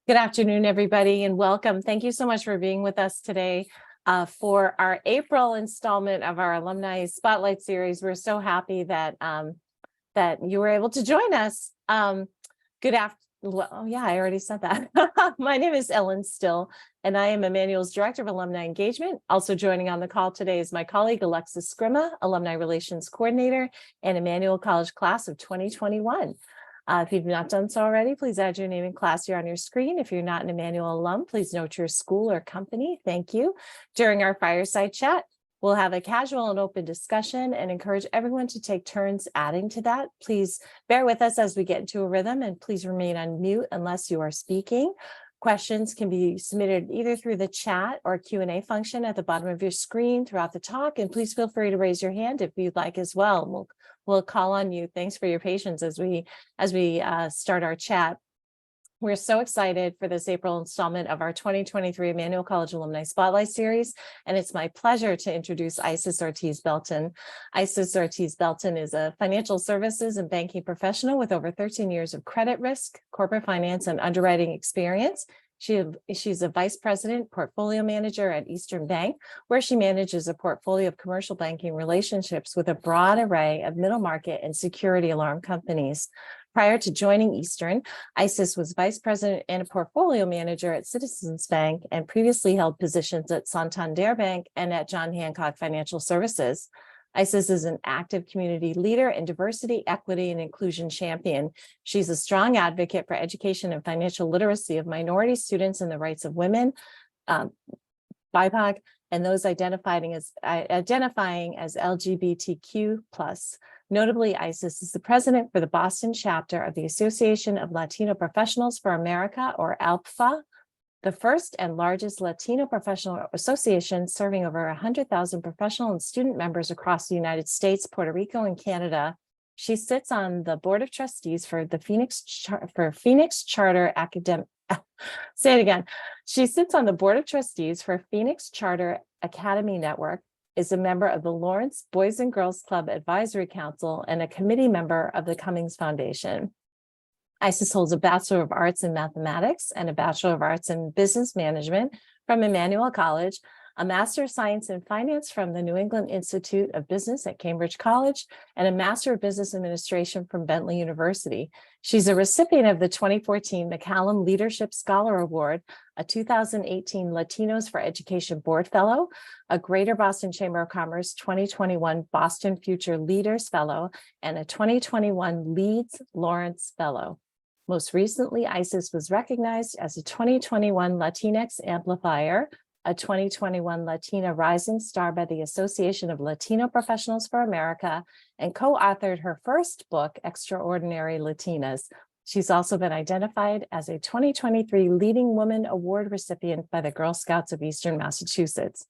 Good afternoon, everybody, and welcome. Thank you so much for being with us today for our April installment of our Alumni Spotlight Series. We're so happy that that you were able to join us. Good afternoon. Well, yeah, I already said that. My name is Ellen Still, and I am Emmanuel's Director of Alumni Engagement. Also joining on the call today is my colleague, Alexis Scrima, Alumni Relations Coordinator, and Emmanuel College Class of 2021. If you've not done so already, please add your name and class here on your screen. If you're not an Emmanuel alum, please note your school or company. Thank you. During our fireside chat, we'll have a casual and open discussion and encourage everyone to take turns adding to that. Please bear with us as we get into a rhythm, and please remain on mute unless you are speaking. Questions can be submitted either through the chat or Q&A function at the bottom of your screen throughout the talk. And please feel free to raise your hand if you'd like as well. We'll call on you. Thanks for your patience as we start our chat. We're so excited for this April installment of our 2023 Emmanuel College Alumni Spotlight Series, and it's my pleasure to introduce Isis Ortiz-Belton. Isis Ortiz-Belton is a financial services and banking professional with over 13 years of credit risk, corporate finance, and underwriting experience. She's a vice president portfolio manager at Eastern Bank, where she manages a portfolio of commercial banking relationships with a broad array of middle market and security alarm companies. Prior to joining Eastern, Isis was vice president and a portfolio manager at Citizens Bank and previously held positions at Santander Bank and at John Hancock Financial Services. Isis is an active community leader and diversity, equity, and inclusion champion. She's a strong advocate for education and financial literacy of minority students and the rights of women, BIPOC, and those identifying as LGBTQ+. Notably, Isis is the president for the Boston chapter of the Association of Latino Professionals for America, or ALPFA, the first and largest Latino professional association serving over 100,000 professional and student members across the United States, Puerto Rico, and Canada. She sits on the board of trustees for the Phoenix Charter Academic. Say it again. She sits on the board of trustees for Phoenix Charter Academy Network, is a member of the Lawrence Boys and Girls Club Advisory Council, and a committee member of the Cummings Foundation. Isis holds a Bachelor of Arts in Mathematics and a Bachelor of Arts in Business Management from Emmanuel College, a Master of Science in Finance from the New England Institute of Business at Cambridge College, and a Master of Business Administration from Bentley University. She's a recipient of the 2014 McCallum Leadership Scholar Award, a 2018 Latinos for Education Board Fellow, a Greater Boston Chamber of Commerce 2021 Boston Future Leaders Fellow, and a 2021 Leeds Lawrence Fellow. Most recently, Isis was recognized as a 2021 Latinx Amplifier, a 2021 Latina Rising Star by the Association of Latino Professionals for America, and co-authored her first book, Extraordinary Latinas. She's also been identified as a 2023 Leading Woman Award recipient by the Girl Scouts of Eastern Massachusetts.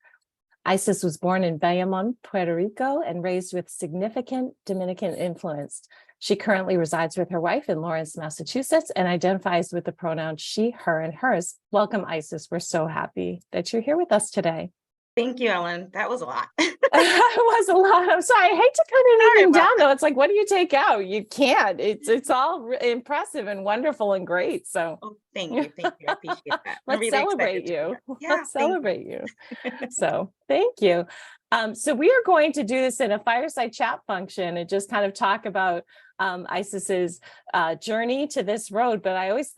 Isis was born in Bayamon, Puerto Rico, and raised with significant Dominican influence. She currently resides with her wife in Lawrence, Massachusetts, and identifies with the pronouns she, her, and hers. Welcome, Isis. We're so happy that you're here with us today. Thank you, Ellen. That was a lot. It was a lot. I'm sorry. I hate to cut anything down, though. It's like, what do you take out? You can't. It's all impressive and wonderful and great. So thank you. I appreciate that. Let's really celebrate you. Let's celebrate you. So thank you. So we are going to do this in a fireside chat function and just kind of talk about Isis's journey to this road. But I always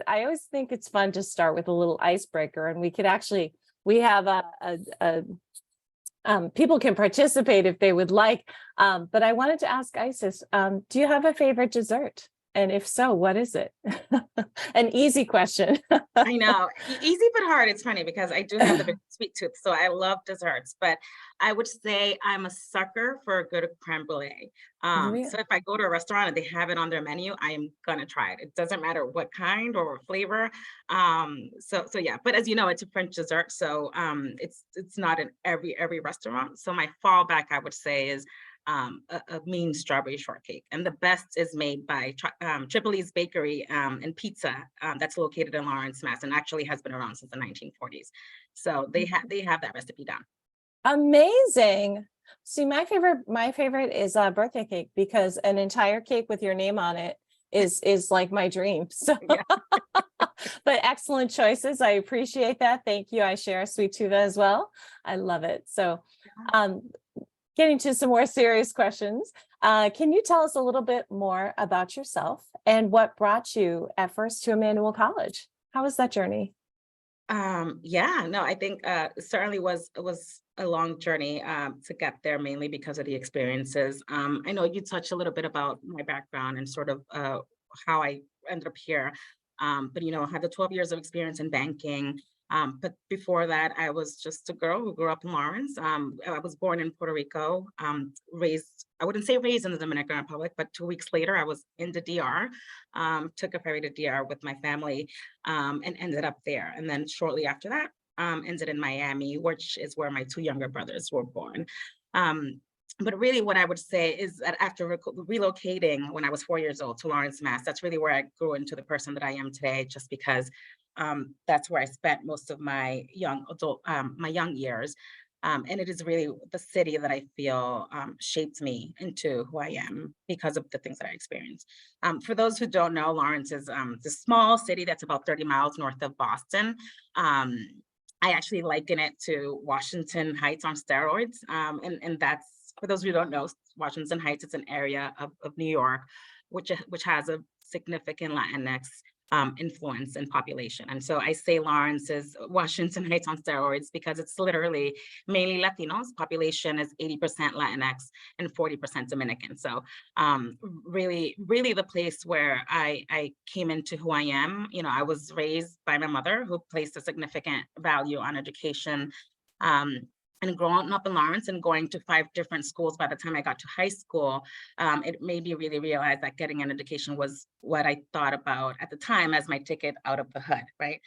think it's fun to start with a little icebreaker, and we have people can participate if they would like. But I wanted to ask Isis, do you have a favorite dessert? And if so, what is it? An easy question. I know, easy but hard. It's funny because I do have the big sweet tooth, so I love desserts. But I would say I'm a sucker for a good creme brulee. Really? So if I go to a restaurant and they have it on their menu, I am gonna try it. It doesn't matter what kind or flavor. So yeah. But as you know, it's a French dessert, so it's not in every restaurant. So my fallback, I would say, is a mean strawberry shortcake, and the best is made by Tripoli's Bakery and Pizza, that's located in Lawrence, Mass, and actually has been around since the 1940s. So they have that recipe down. Amazing. See, my favorite is a birthday cake, because an entire cake with your name on it is like my dream. So Yeah. But excellent choices. I appreciate that. Thank you. I share a sweet tooth as well. I love it. So, um, getting to some more serious questions, can you tell us a little bit more about yourself and what brought you at first to Emmanuel College? How was that journey? Yeah, no, I think it certainly was a long journey to get there, mainly because of the experiences. I know you touched a little bit about my background and sort of how I ended up here. But I had the 12 years of experience in banking. But before that, I was just a girl who grew up in Lawrence. I was born in Puerto Rico, raised, I wouldn't say raised in the Dominican Republic, but 2 weeks later, I was in the DR, took a ferry to DR with my family, and ended up there. And then shortly after that, ended in Miami, which is where my two younger brothers were born. But really, what I would say is that after relocating when I was 4 years old to Lawrence, Mass, that's really where I grew into the person that I am today, just because that's where I spent most of my my young years. And it is really the city that I feel shaped me into who I am because of the things that I experienced. For those who don't know, Lawrence is the small city that's about 30 miles north of Boston. Um, I actually liken it to Washington Heights on steroids. And that's, for those who don't know, Washington Heights is an area of New York, which has a significant Latinx influence and population. And so I say Lawrence is Washington Heights on steroids because it's literally mainly Latinos. Population is 80% Latinx and 40% Dominican. So really, really the place where I came into who I am. I was raised by my mother, who placed a significant value on education. And growing up in Lawrence and going to 5 different schools by the time I got to high school, it made me really realize that getting an education was what I thought about at the time as my ticket out of the hood, right?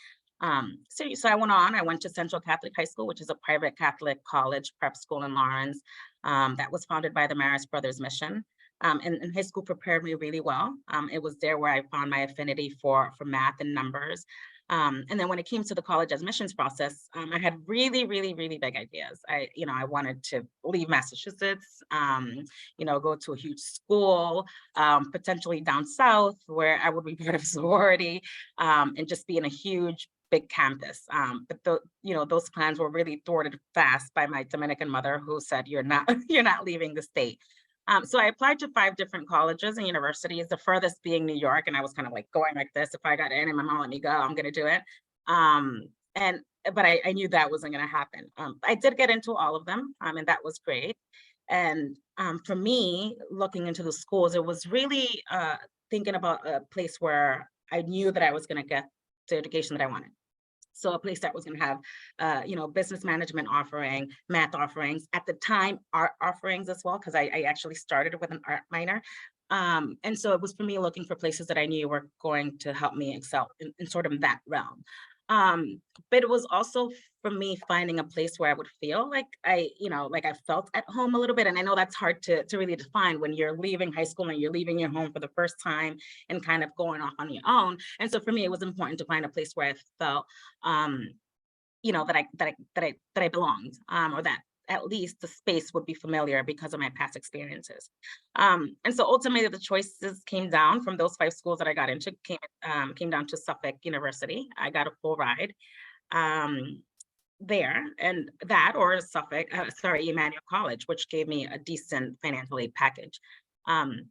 So I went on. I went to Central Catholic High School, which is a private Catholic college prep school in Lawrence, that was founded by the Marist Brothers Mission. And high school prepared me really well. It was there where I found my affinity for math and numbers. And then when it came to the college admissions process, I had really, really, really big ideas. I wanted to leave Massachusetts, go to a huge school, potentially down south where I would be part of a sorority, and just be in a huge, big campus. But those plans were really thwarted fast by my Dominican mother, who said, "You're not, you're not leaving the state." So I applied to 5 different colleges and universities, the furthest being New York. And I was kind of like going like this: if I got in and my mom let me go, I'm going to do it. And but I knew that wasn't going to happen. I did get into all of them, and that was great. And for me, looking into the schools, it was really thinking about a place where I knew that I was going to get the education that I wanted. So a place that was going to have, business management offering, math offerings, at the time, art offerings as well, because I actually started with an art minor. And so it was for me looking for places that I knew were going to help me excel in sort of that realm. But it was also for me finding a place where I would feel like like I felt at home a little bit. And I know that's hard to really define when you're leaving high school and you're leaving your home for the first time and kind of going off on your own. And so for me, it was important to find a place where I felt, that I belonged, or that at least the space would be familiar because of my past experiences. And so ultimately the choices came down from those 5 schools that I got into, came down to Suffolk University. I got a full ride there, and that, or Emmanuel College, which gave me a decent financial aid package. And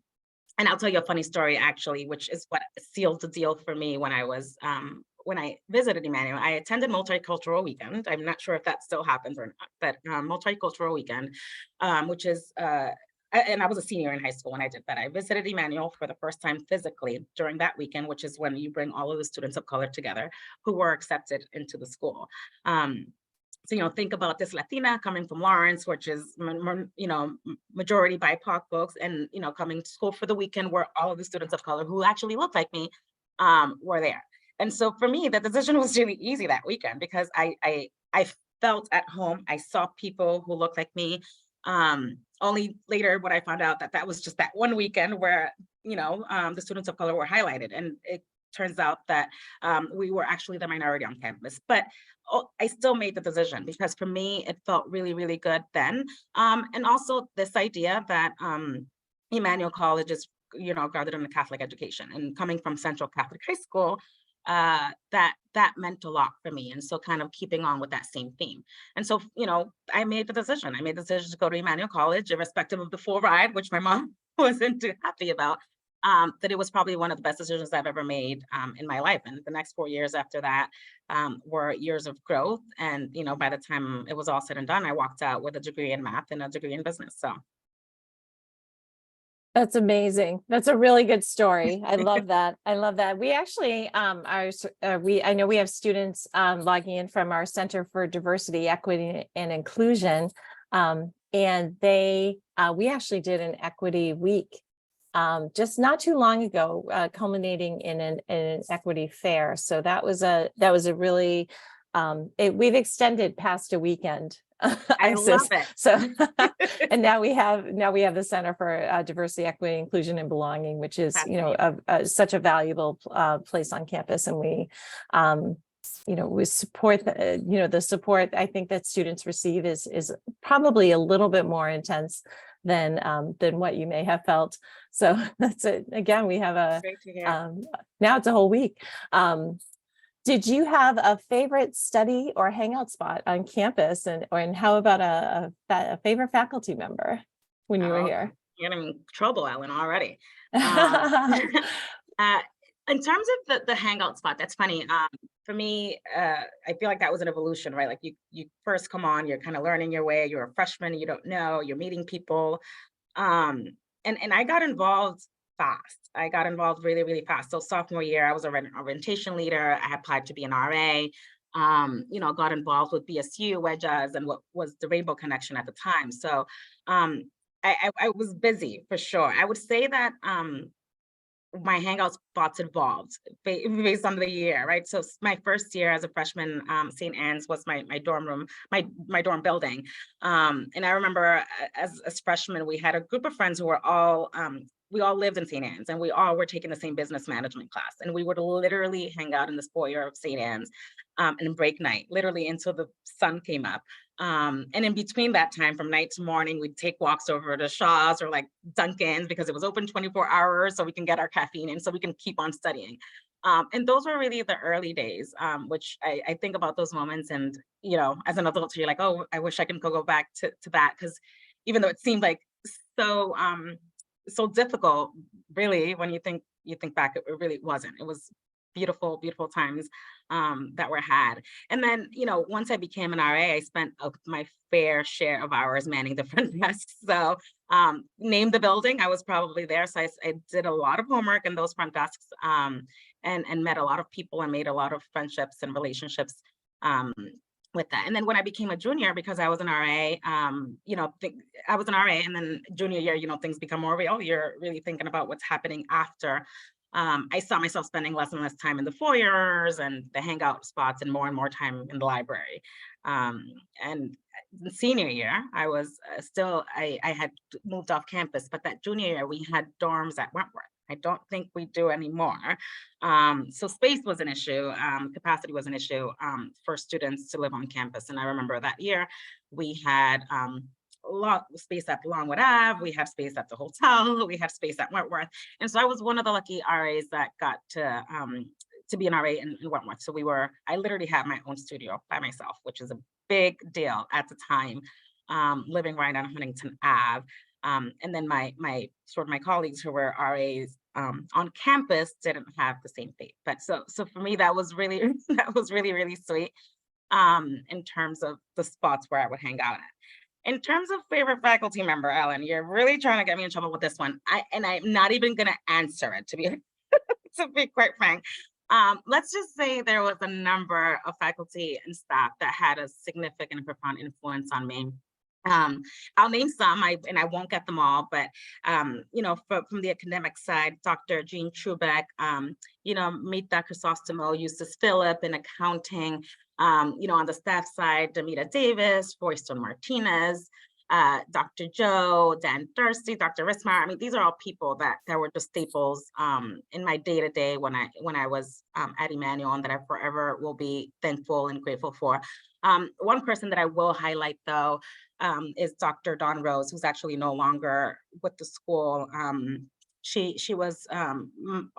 I'll tell you a funny story, actually, which is what sealed the deal for me when I visited Emmanuel. I attended Multicultural Weekend. I'm not sure if that still happens or not, but Multicultural Weekend, which is, and I was a senior in high school when I did that. I visited Emmanuel for the first time physically during that weekend, which is when you bring all of the students of color together who were accepted into the school. So, think about this Latina coming from Lawrence, which is, majority BIPOC folks, and, coming to school for the weekend where all of the students of color who actually look like me were there. And so for me, the decision was really easy that weekend because I felt at home. I saw people who looked like me. Only later when I found out that was just that one weekend where, the students of color were highlighted. And it turns out that we were actually the minority on campus. But I still made the decision because for me, it felt really, really good then. And also this idea that Emmanuel College is, grounded in the Catholic education, and coming from Central Catholic High School, that meant a lot for me. And so kind of keeping on with that same theme. And so, I made the decision. I made the decision to go to Emmanuel College, irrespective of the full ride, which my mom wasn't too happy about. That it was probably one of the best decisions I've ever made in my life. And the next 4 years after that were years of growth. And, by the time it was all said and done, I walked out with a degree in math and a degree in business. So That's amazing. That's a really good story. I love that. I love that. We actually I know we have students logging in from our Center for Diversity, Equity, and Inclusion. And we actually did an equity week just not too long ago, culminating in an equity fair. So that was a really we've extended past a weekend. I love Isis. it. So and now we have the Center for Diversity, Equity, Inclusion, and Belonging, which is such a valuable place on campus. And we we support the support I think that students receive is probably a little bit more intense than what you may have felt. So that's it. Again, we have Great to hear. now it's a whole week. Did you have a favorite study or hangout spot on campus, and how about a favorite faculty member when you were Oh, here? you're in trouble, Ellen, already. Um, uh, in terms of the hangout spot, that's funny. For me, I feel like that was an evolution, right? Like you first come on, you're kind of learning your way. You're a freshman, you don't know, you're meeting people. Um, and I got involved fast. I got involved really, really fast. So sophomore year, I was an orientation leader. I applied to be an RA. Got involved with BSU wedges and what was the Rainbow Connection at the time. So I was busy for sure. I would say that my hangout spots evolved based on the year, right? So my first year as a freshman, St. Anne's was my dorm room, my dorm building. And I remember as freshmen, we had a group of friends who were all we all lived in St. Anne's, and we all were taking the same business management class. And we would literally hang out in this foyer of St. Anne's and break night, literally until the sun came up. And in between that time, from night to morning, we'd take walks over to Shaw's or like Dunkin's because it was open 24 hours, so we can get our caffeine in so we can keep on studying. And those were really the early days, which I think about those moments. And, as an adult, you're like, oh, I wish I can go back to that. Because even though it seemed like so so difficult, really, when you think back, it really wasn't. It was beautiful, beautiful times that were had. And then, once I became an RA, I spent my fair share of hours manning the front desk. So name the building, I was probably there. So I did a lot of homework in those front desks and met a lot of people and made a lot of friendships and relationships with that. And then when I became a junior, because I was an RA, I was an RA, and then junior year, things become more real. You're really thinking about what's happening after. I saw myself spending less and less time in the foyers and the hangout spots and more time in the library. And the senior year, I was I had moved off campus, but that junior year, we had dorms at Wentworth. I don't think we do anymore. So space was an issue, capacity was an issue for students to live on campus. And I remember that year we had a lot of space at Longwood Ave, we had space at the hotel, we had space at Wentworth. And so I was one of the lucky RAs that got to be an RA in Wentworth. So I literally had my own studio by myself, which is a big deal at the time, living right on Huntington Ave. And then my colleagues who were RAs on campus didn't have the same fate. But so for me, that was really really sweet in terms of the spots where I would hang out at. In terms of favorite faculty member, Ellen, you're really trying to get me in trouble with this one. I'm not even gonna answer it, to be quite frank. Let's just say there was a number of faculty and staff that had a significant and profound influence on me. I'll name some, and I won't get them all, but from the academic side, Dr. Jean Trubeck, Mita Chrysostomo, Eustace Phillip in accounting, on the staff side, Damita Davis, Royston Martinez, Dr. Joe, Dan Thirsty, Dr. Rismar. I mean, these are all people that were just staples in my day-to-day when I was at Emmanuel, and that I forever will be thankful and grateful for. One person that I will highlight, though, is Dr. Dawn Rose, who's actually no longer with the school. she was a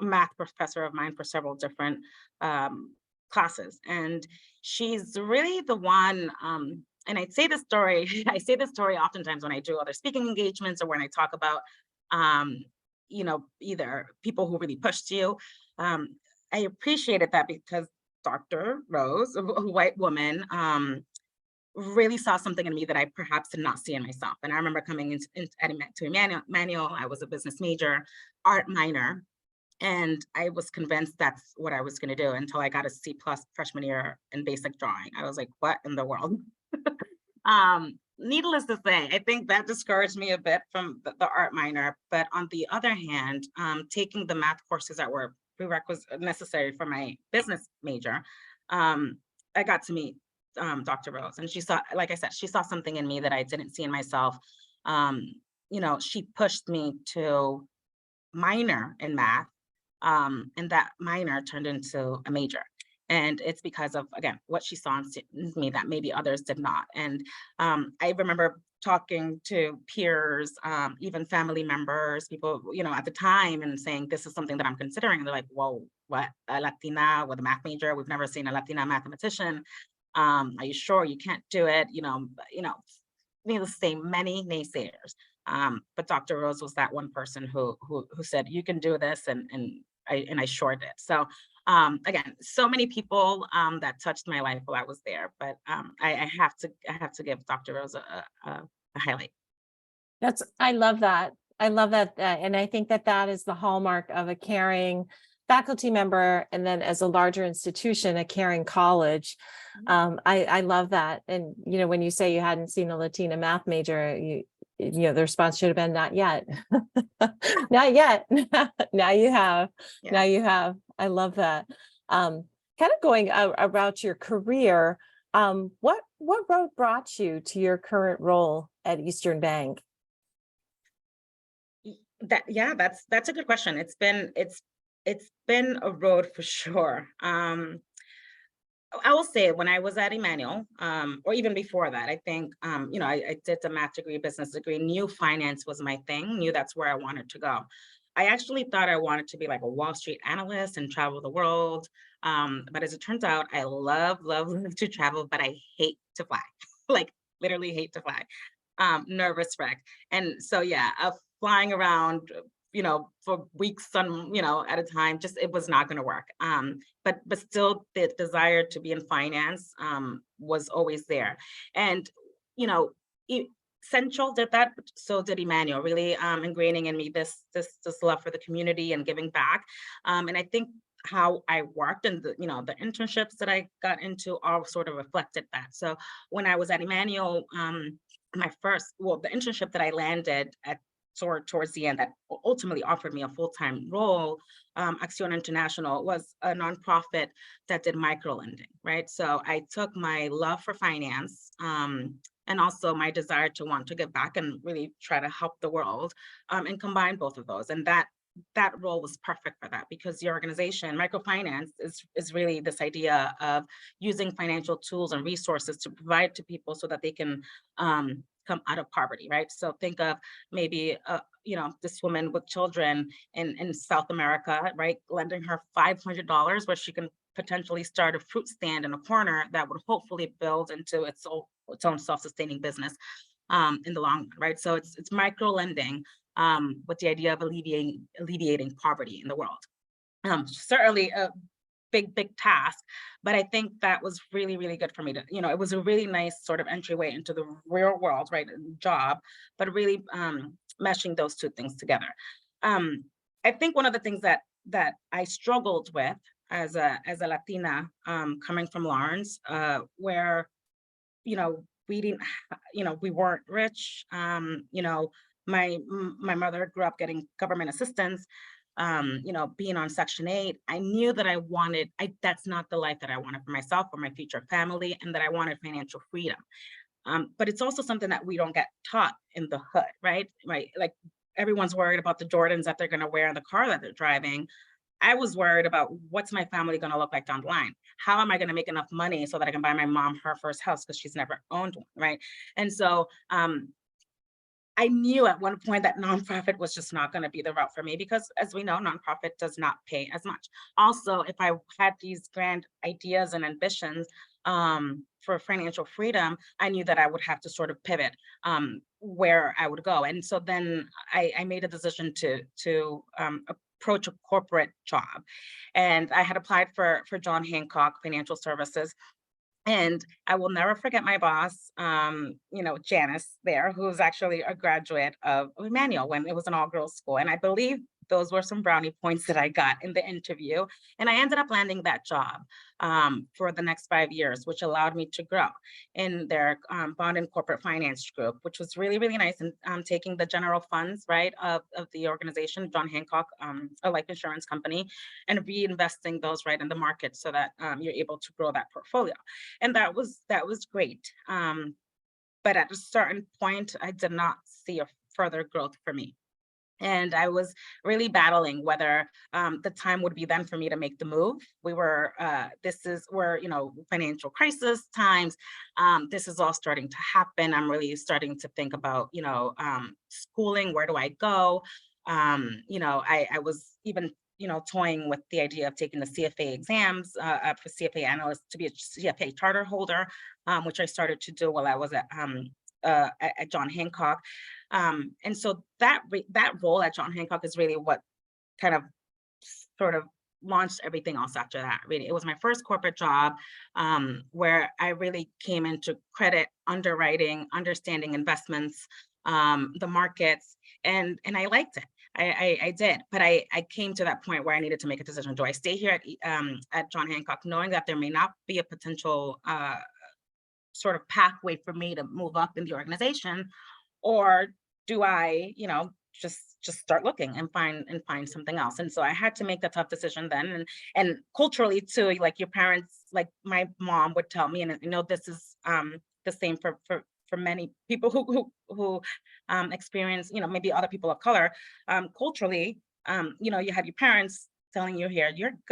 math professor of mine for several different um, classes, and she's really the one. And I say this story, I say this story oftentimes when I do other speaking engagements or when I talk about, um, either people who really pushed you. Um, I appreciated that because Dr. Rose, a white woman, really saw something in me that I perhaps did not see in myself. And I remember coming to Emmanuel, I was a business major, art minor, and I was convinced that's what I was going to do until I got a C plus freshman year in basic drawing. I was like, what in the world? Needless to say, I think that discouraged me a bit from the art minor. But on the other hand, taking the math courses that were prerequisite necessary for my business major, um, I got to meet Dr. Rose, and she saw, like I said, she saw something in me that I didn't see in myself. Um, she pushed me to minor in math, and that minor turned into a major. And it's because of, again, what she saw in me that maybe others did not. And I remember talking to peers, even family members, people, at the time, and saying, this is something that I'm considering. And they're like, whoa, what? A Latina with a math major? We've never seen a Latina mathematician. Are you sure you can't do it? Needless to say, many naysayers. But Dr. Rose was that one person who said, you can do this, and I sure did. So again, so many people that touched my life while I was there. But I have to give Dr. Rose a highlight. I love that. I love that. And I think that that is the hallmark of a caring faculty member. And then as a larger institution, a caring college. I love that. And, when you say you hadn't seen a Latina math major, the response should have been not yet. Not yet. Now you have. Yeah. Now you have. I love that. Kind of going about your career, what road brought you to your current role at Eastern Bank? That's a good question. It's been a road for sure. I will say when I was at Emmanuel, or even before that, I think, I did the math degree, business degree, knew finance was my thing, knew that's where I wanted to go. I actually thought I wanted to be like a Wall Street analyst and travel the world. But as it turns out, I love to travel, but I hate to fly, like literally hate to fly. Nervous wreck. And so, yeah, flying around, for weeks at a time, just, it was not going to work. But still the desire to be in finance was always there. And, Central did that, but so did Emmanuel, really ingraining in me this love for the community and giving back. And I think how I worked and the internships that I got into all sort of reflected that. So when I was at Emmanuel, the internship that I landed at towards the end that ultimately offered me a full-time role, Acción International, was a nonprofit that did microlending, right? So I took my love for finance, and also my desire to want to give back and really try to help the world, and combine both of those. And that role was perfect for that, because the organization, microfinance, is really this idea of using financial tools and resources to provide to people so that they can come out of poverty, right? So think of maybe this woman with children in South America, right, lending her $500 where she can potentially start a fruit stand in a corner that would hopefully build into its own self-sustaining business in the long run, right? So it's micro lending with the idea of alleviating poverty in the world. Certainly a big task, but I think that was really good for me to, it was a really nice sort of entryway into the real world, right? Job, but really meshing those two things together. I think one of the things that I struggled with as a Latina, coming from Lawrence, where we didn't, we weren't rich. My mother grew up getting government assistance. Being on Section 8, I knew that that's not the life that I wanted for myself or my future family, and that I wanted financial freedom. But it's also something that we don't get taught in the hood, right? Right. Like everyone's worried about the Jordans that they're going to wear in the car that they're driving. I was worried about what's my family going to look like down the line? How am I going to make enough money so that I can buy my mom her first house, because she's never owned one, right? And so I knew at one point that nonprofit was just not going to be the route for me because, as we know, nonprofit does not pay as much. Also, if I had these grand ideas and ambitions for financial freedom, I knew that I would have to sort of pivot where I would go. And so then I made a decision to approach a corporate job, and I had applied for John Hancock Financial Services, and I will never forget my boss, Janice there, who's actually a graduate of Emmanuel when it was an all-girls school. And I believe those were some brownie points that I got in the interview. And I ended up landing that job for the next 5 years, which allowed me to grow in their bond and corporate finance group, which was really, really nice. And taking the general funds, right, of the organization, John Hancock, a life insurance company, and reinvesting those right in the market so that you're able to grow that portfolio. And that was great. But at a certain point, I did not see a further growth for me. And I was really battling whether the time would be then for me to make the move. We're, financial crisis times. This is all starting to happen. I'm really starting to think about, schooling. Where do I go? I was even toying with the idea of taking the CFA exams for CFA analyst to be a CFA charter holder, which I started to do while I was at John Hancock. And so that role at John Hancock is really what kind of sort of launched everything else after that. Really, it was my first corporate job where I really came into credit underwriting, understanding investments, the markets, and I liked it. I did, but I came to that point where I needed to make a decision. Do I stay here at John Hancock, knowing that there may not be a potential sort of pathway for me to move up in the organization, or do I, just start looking and find something else? And so I had to make the tough decision then. And culturally too, like your parents, like my mom would tell me, and this is the same for many people who experience, maybe other people of color, culturally, you have your parents telling you here,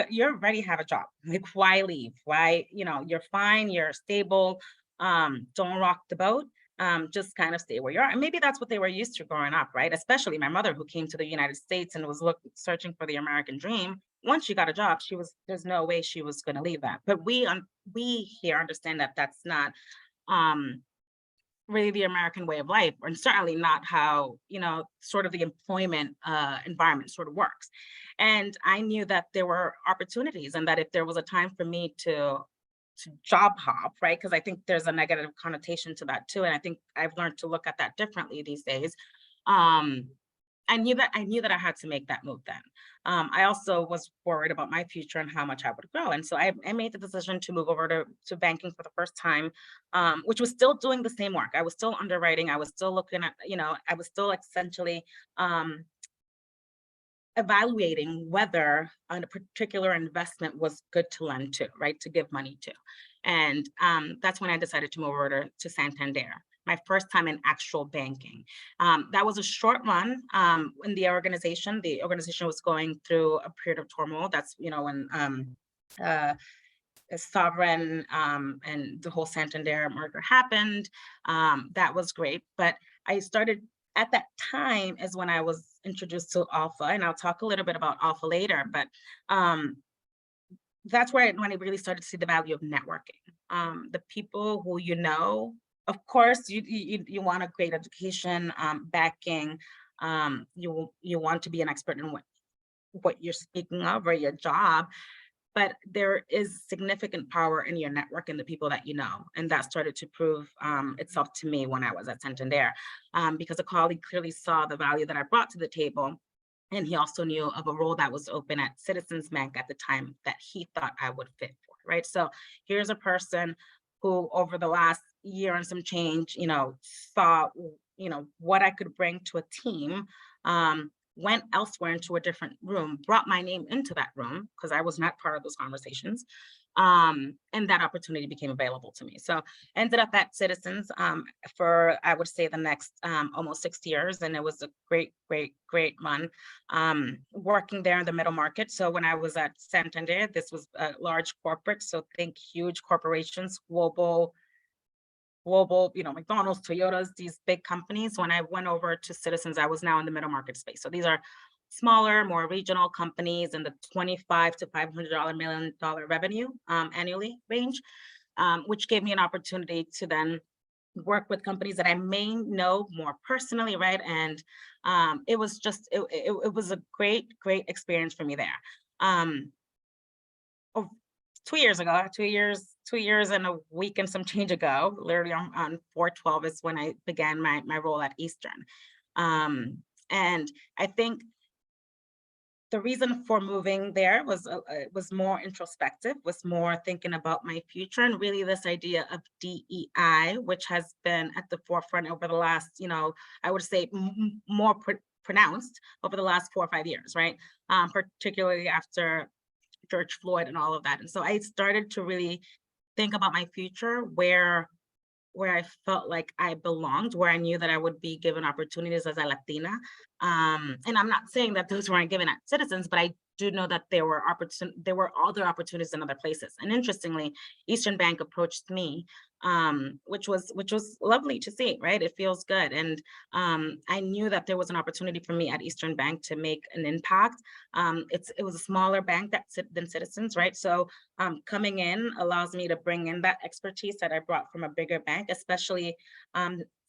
you're ready to have a job. Like, why leave? Why, you're fine, you're stable, don't rock the boat. Just kind of stay where you are. And maybe that's what they were used to growing up, right? Especially my mother, who came to the United States and was searching for the American dream. Once she got a job, there's no way she was going to leave that. But we here understand that that's not really the American way of life, and certainly not how, sort of the employment environment sort of works. And I knew that there were opportunities, and that if there was a time for me to job hop, right? Because I think there's a negative connotation to that too. And I think I've learned to look at that differently these days. Um, I knew that I had to make that move then. I also was worried about my future and how much I would grow. And so I made the decision to move over to banking for the first time, which was still doing the same work. I was still underwriting. I was still looking at, I was still essentially evaluating whether a particular investment was good to lend to, right? To give money to. And that's when I decided to move over to Santander, my first time in actual banking. That was a short run in the organization. The organization was going through a period of turmoil. That's, when Sovereign and the whole Santander merger happened. That was great. But I started at that time is when I was introduced to Alpha, and I'll talk a little bit about Alpha later, but that's when I really started to see the value of networking. The people who of course, you want a great education, backing, you want to be an expert in what you're speaking of or your job, but there is significant power in your network and the people that you know. And that started to prove itself to me when I was at Santander, because a colleague clearly saw the value that I brought to the table. And he also knew of a role that was open at Citizens Bank at the time that he thought I would fit for, right? So here's a person who over the last year and some change, saw, what I could bring to a team, went elsewhere into a different room, brought my name into that room because I was not part of those conversations. And that opportunity became available to me. So ended up at Citizens for, I would say, the next almost 6 years. And it was a great, great, great run working there in the middle market. So when I was at Santander, this was a large corporate. So think huge corporations, global global, McDonald's, Toyotas, these big companies. When I went over to Citizens, I was now in the middle market space. So these are smaller, more regional companies in the 25 to $500 million revenue annually range, which gave me an opportunity to then work with companies that I may know more personally, right? And it was just, it was a great, great experience for me there. Um, oh, 2 years ago, 2 years and a week and some change ago, literally on 4/12 is when I began my role at Eastern. And I think the reason for moving there was more introspective, was more thinking about my future, and really this idea of DEI, which has been at the forefront over the last, I would say more pronounced over the last 4 or 5 years, right? Particularly after George Floyd and all of that. And so I started to really think about my future, where I felt like I belonged, where I knew that I would be given opportunities as a Latina. And I'm not saying that those weren't given at Citizens, but I do know that there were other opportunities in other places. And interestingly, Eastern Bank approached me, which was lovely to see, right? It feels good. And I knew that there was an opportunity for me at Eastern Bank to make an impact. It was a smaller bank than Citizens, right? So coming in allows me to bring in that expertise that I brought from a bigger bank, especially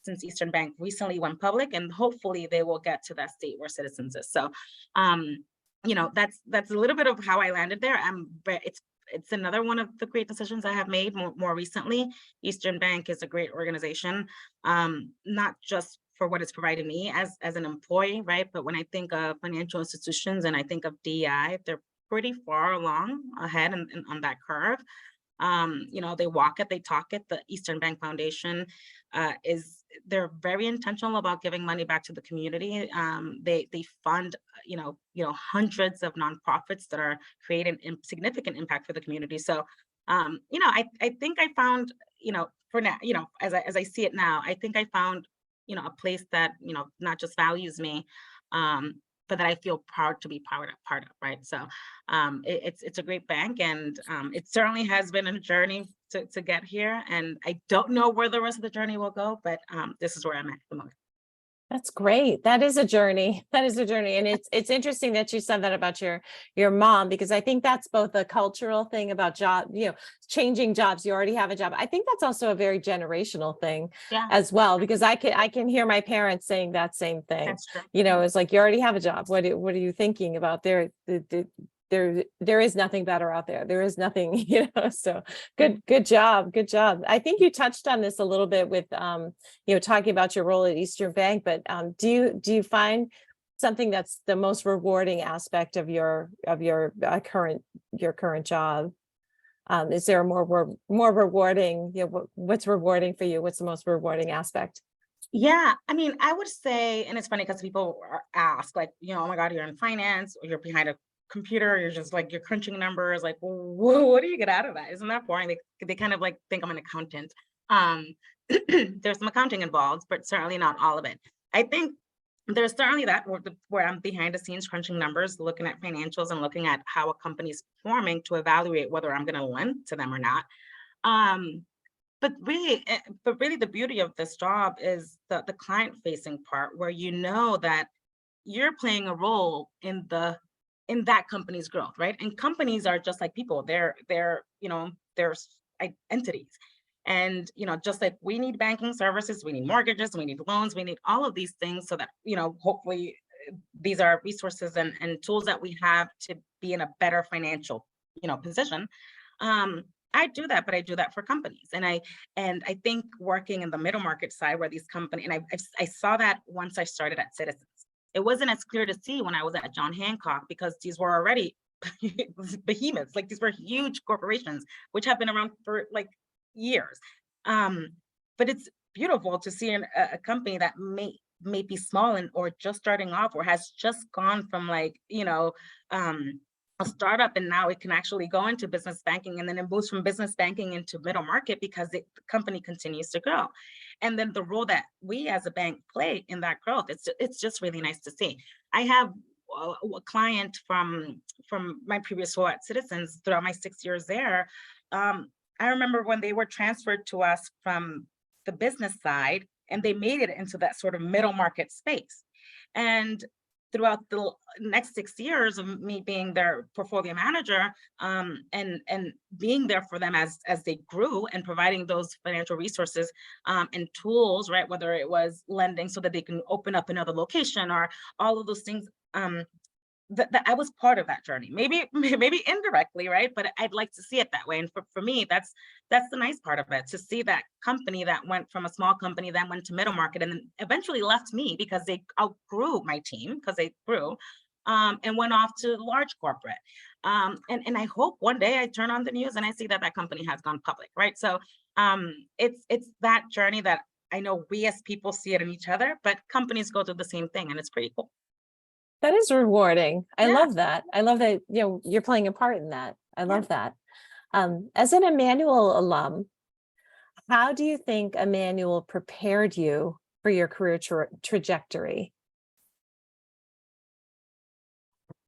since Eastern Bank recently went public, and hopefully they will get to that state where Citizens is. So, that's a little bit of how I landed there. It's another one of the great decisions I have made more recently. Eastern Bank is a great organization, not just for what it's provided me as an employee, right? But when I think of financial institutions and I think of DEI, they're pretty far along ahead on that curve. They walk it, they talk it. The Eastern Bank Foundation they're very intentional about giving money back to the community. They fund, hundreds of nonprofits that are creating significant impact for the community. So, I think I found, for now, as I see it now, I think I found, a place that, not just values me, but that I feel proud to be part of, right? So it's a great bank, and it certainly has been a journey to get here. And I don't know where the rest of the journey will go, but this is where I'm at the moment. That's great. That is a journey. That is a journey. And it's interesting that you said that about your mom, because I think that's both a cultural thing about job, changing jobs. You already have a job. I think that's also a very generational thing Yeah, as well, because I can hear my parents saying that same thing. that's true. It's like, you already have a job. What are you thinking about? There is nothing better out there. There is nothing, so good job. Good job. I think you touched on this a little bit with, talking about your role at Eastern Bank, but do you find something that's the most rewarding aspect of your current job? Is there a more rewarding, what's rewarding for you? What's the most rewarding aspect? Yeah, I mean, I would say, and it's funny because people ask, like, oh my God, you're in finance, or you're behind a computer, you're just like, you're crunching numbers, like, what do you get out of that? Isn't that boring? They kind of like think I'm an accountant. There's some accounting involved, but certainly not all of it. I think there's certainly that where I'm behind the scenes crunching numbers, looking at financials and looking at how a company's performing to evaluate whether I'm going to lend to them or not. Um, but really the beauty of this job is the client facing part, where that you're playing a role in that company's growth, right? And companies are just like people. There's entities. And just like we need banking services, we need mortgages, we need loans, we need all of these things, so that hopefully these are resources and tools that we have to be in a better financial position. I do that, but I do that for companies. And I think working in the middle market side, where these companies, and I saw that once I started at Citizens. It wasn't as clear to see when I was at John Hancock, because these were already behemoths. Like, these were huge corporations, which have been around for like years. But it's beautiful to see a company that may be small or just starting off, or has just gone from a startup, and now it can actually go into business banking, and then it moves from business banking into middle market because the company continues to grow. And then the role that we as a bank play in that growth, it's just really nice to see. I have a client from my previous role at Citizens throughout my 6 years there. I remember when they were transferred to us from the business side, and they made it into that sort of middle market space. And throughout the next 6 years of me being their portfolio manager, and being there for them as they grew and providing those financial resources, and tools, right? Whether it was lending so that they can open up another location or all of those things. That I was part of that journey, maybe maybe indirectly, right? But I'd like to see it that way. And for me, that's the nice part of it, to see that company that went from a small company, then went to middle market, and then eventually left me because they outgrew my team, because they grew, and went off to large corporate. And I hope one day I turn on the news and I see that that company has gone public, right? So it's that journey that I know we as people see it in each other, but companies go through the same thing, and it's pretty cool. That is rewarding. I Yeah. love that. I love that, you're playing a part in that. I love that. As an Emmanuel alum, how do you think Emmanuel prepared you for your career trajectory?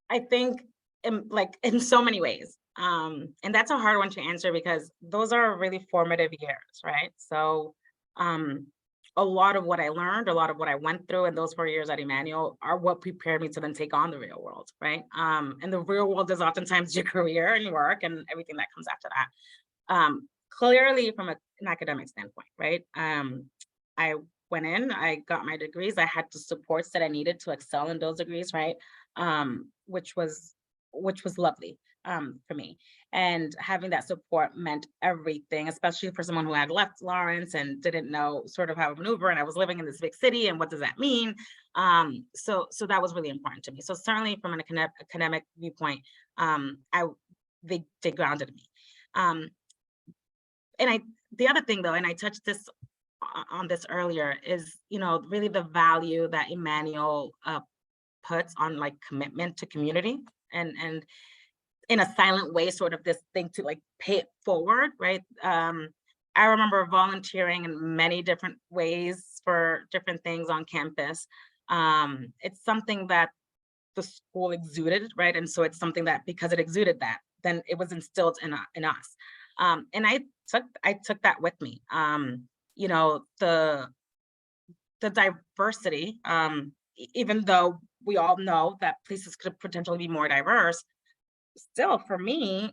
I think in so many ways. And that's a hard one to answer because those are really formative years, right? So um, a lot of what I learned, a lot of what I went through in those 4 years at Emmanuel are what prepared me to then take on the real world, right? And the real world is oftentimes your career and your work and everything that comes after that. Clearly from an academic standpoint, right? I went in, I got my degrees, I had the supports that I needed to excel in those degrees, right? Which was lovely for me. And having that support meant everything, especially for someone who had left Lawrence and didn't know sort of how to maneuver. And I was living in this big city, and what does that mean? So that was really important to me. So certainly from an academic viewpoint, I they grounded me. Um, and the other thing though, and I touched this on this earlier, is really the value that Emmanuel puts on like commitment to community, and in a silent way, sort of this thing to like pay it forward, right? I remember volunteering in many different ways for different things on campus. It's something that the school exuded, right? And so it's something that, because it exuded that, then it was instilled in us. And I took that with me. You know, the diversity, even though we all know that places could potentially be more diverse, still for me,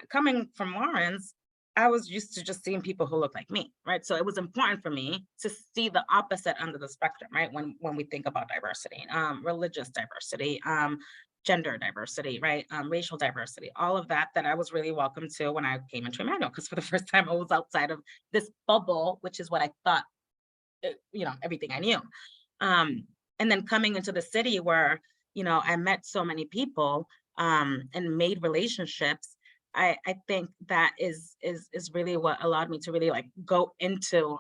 coming from Lawrence, I was used to just seeing people who look like me, right? So it was important for me to see the opposite end of the spectrum, right? When we think about diversity, religious diversity, gender diversity, right? Racial diversity, all of that I was really welcome to when I came into Emmanuel, because for the first time I was outside of this bubble, which is what I thought, everything I knew. And then coming into the city where, I met so many people, and made relationships. I think that is really what allowed me to really like go into,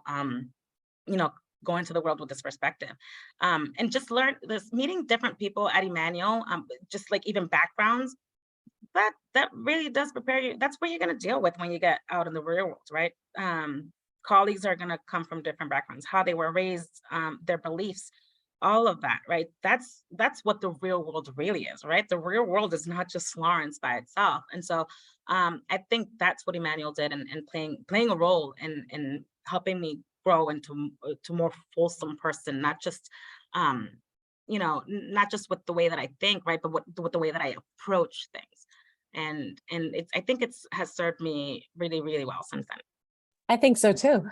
you know, go into the world with this perspective. And just learn this, meeting different people at Emmanuel, just like even backgrounds, that really does prepare you. That's what you're gonna deal with when you get out in the real world, right? Colleagues are gonna come from different backgrounds, how they were raised, their beliefs, all of that, right? That's what the real world really is, right? The real world is not just Lawrence by itself. And so I think that's what Emmanuel did, and playing a role in helping me grow into to more fulsome person, not just not just with the way that I think, right, but with the way that I approach things. And it's, I think it's has served me really, really well since then. I think so too.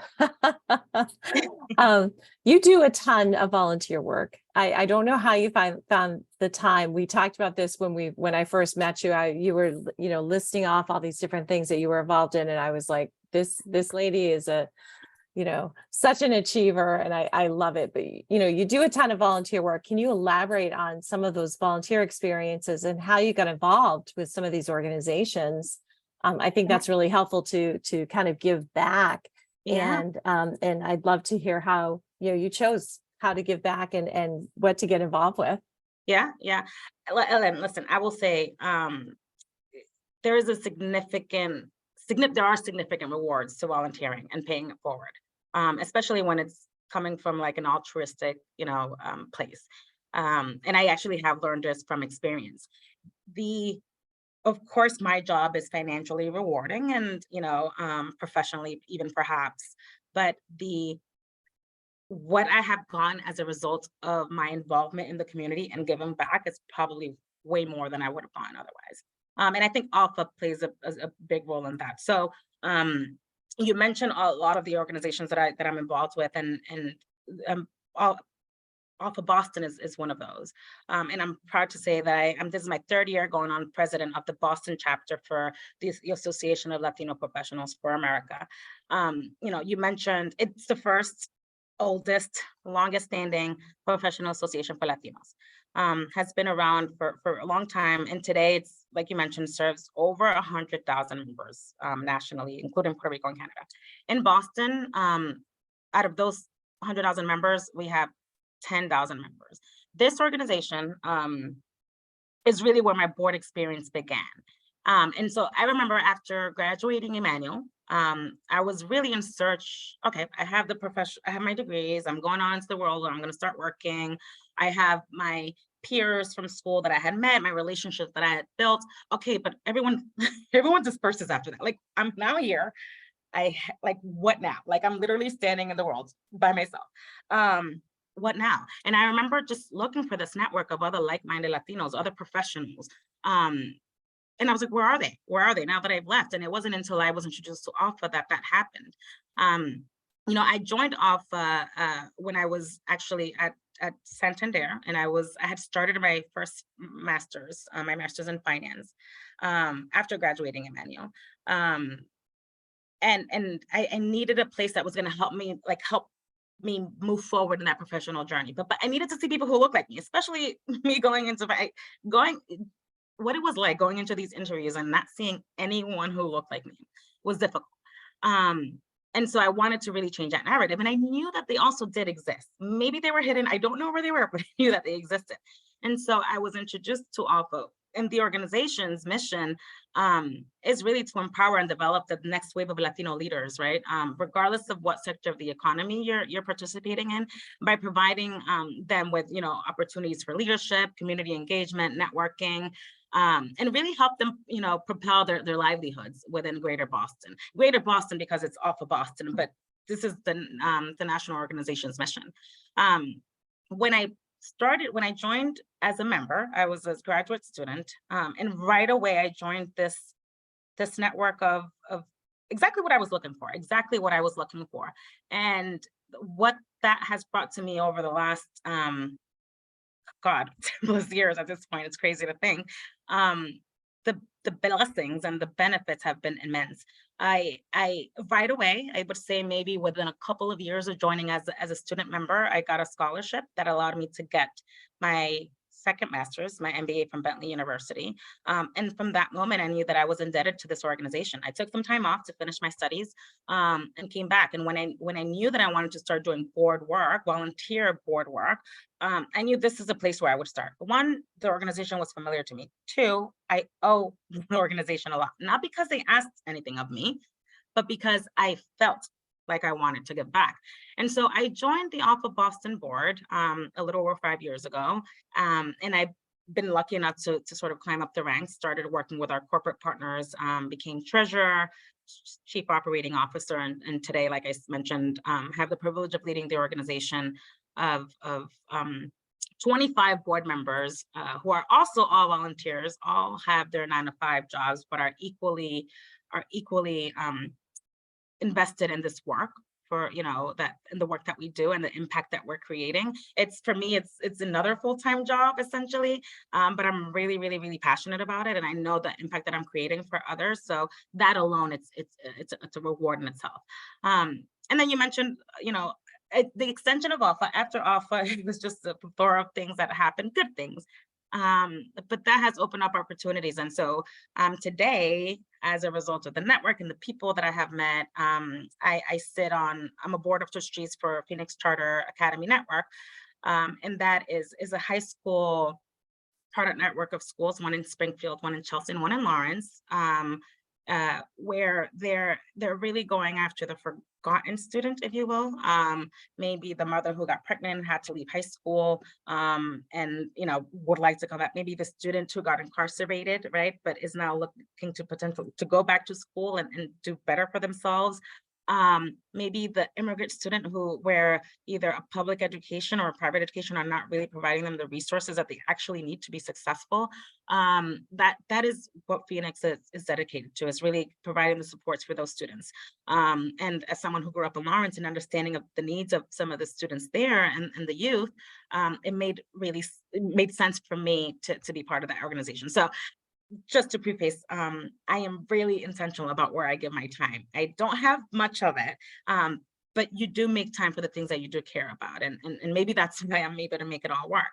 You do a ton of volunteer work. I don't know how you found the time. We talked about this when I first met you. You were, listing off all these different things that you were involved in, and I was like, this lady is such an achiever, and I love it. But you do a ton of volunteer work. Can you elaborate on some of those volunteer experiences and how you got involved with some of these organizations? I think that's really helpful to kind of give back. Yeah. And I'd love to hear how you chose how to give back and what to get involved with. Yeah, yeah. Ellen, listen, I will say, there is a there are significant rewards to volunteering and paying it forward, especially when it's coming from like an altruistic, place. And I actually have learned this from experience. Of course, my job is financially rewarding and, professionally even perhaps, but the what I have gotten as a result of my involvement in the community and giving back is probably way more than I would have gotten otherwise. And I think Alpha plays a big role in that. So um, you mentioned a lot of the organizations that I'm involved with, and um, all, Alpha Boston is one of those. And I'm proud to say that this is my third year going on president of the Boston chapter for the Association of Latino Professionals for America. You mentioned it's the first, oldest, longest standing professional association for Latinos. Has been around for a long time. And today it's, like you mentioned, serves over 100,000 members nationally, including Puerto Rico and Canada. In Boston, out of those 100,000 members, we have 10,000 members. This organization is really where my board experience began. And so I remember after graduating Emmanuel, I was really in search. Okay, I have the profession, I have my degrees, I'm going on into the world, I'm going to start working. I have my peers from school that I had met, my relationships that I had built. Okay, but everyone, everyone disperses after that. Like, I'm now here. Like, what now? Like, I'm literally standing in the world by myself. What now? And I remember just looking for this network of other like-minded Latinos, other professionals. And I was like, where are they? Where are they now that I've left? And it wasn't until I was introduced to Alpha that happened. I joined Alpha when I was actually at Santander, and I had started my first master's, my master's in finance, after graduating Emmanuel. And I needed a place that was going to help me move forward in that professional journey. But I needed to see people who look like me, especially me going what it was like going into these interviews and not seeing anyone who looked like me was difficult. And so I wanted to really change that narrative. And I knew that they also did exist. Maybe they were hidden. I don't know where they were, but I knew that they existed. And so I was introduced to Alpha. And the organization's mission is really to empower and develop the next wave of Latino leaders, right? Regardless of what sector of the economy you're participating in, by providing them with, opportunities for leadership, community engagement, networking, and really help them, propel their livelihoods within Greater Boston. Greater Boston because it's off of Boston, but this is the national organization's mission. When I joined as a member, I was a graduate student, and right away I joined this network of exactly what I was looking for, and what that has brought to me over the last 10 plus years at this point. It's crazy to think. The blessings and the benefits have been immense. I right away, I would say maybe within a couple of years of joining as a student member, I got a scholarship that allowed me to get my second master's, my MBA from Bentley University. And from that moment, I knew that I was indebted to this organization. I took some time off to finish my studies, and came back. And when I knew that I wanted to start doing board work, volunteer board work, I knew this is a place where I would start. One, the organization was familiar to me. Two, I owe the organization a lot, not because they asked anything of me, but because I felt like I wanted to give back. And so I joined the Alpha Boston board a little over 5 years ago. And I've been lucky enough to sort of climb up the ranks, started working with our corporate partners, became treasurer, chief operating officer, and today, like I mentioned, have the privilege of leading the organization of 25 board members who are also all volunteers, all have their 9-to-5 jobs, but are equally invested in this work for that and the work that we do and the impact that we're creating. It's, for me, it's another full-time job essentially, but I'm really, really, really passionate about it, and I know the impact that I'm creating for others. So that alone, it's a reward in itself. And then you mentioned, the extension of Alpha. After Alpha, it was just a plethora of things that happened, good things. But that has opened up opportunities. And so today, as a result of the network and the people that I have met, I'm a board of trustees for Phoenix Charter Academy Network. And that is a high school charter network of schools, one in Springfield, one in Chelsea, and one in Lawrence, where they're really going after the forgotten student, if you will. Maybe the mother who got pregnant had to leave high school, and would like to come back. Maybe the student who got incarcerated, right, but is now looking to potential to go back to school and do better for themselves. maybe the immigrant student where either a public education or a private education are not really providing them the resources that they actually need to be successful. That is what Phoenix is dedicated to, is really providing the supports for those students. And as someone who grew up in Lawrence and understanding of the needs of some of the students there and the youth, it made sense for me to be part of that organization. So just to preface, I am really intentional about where I give my time. I don't have much of it, but you do make time for the things that you do care about. And maybe that's why I'm able to make it all work.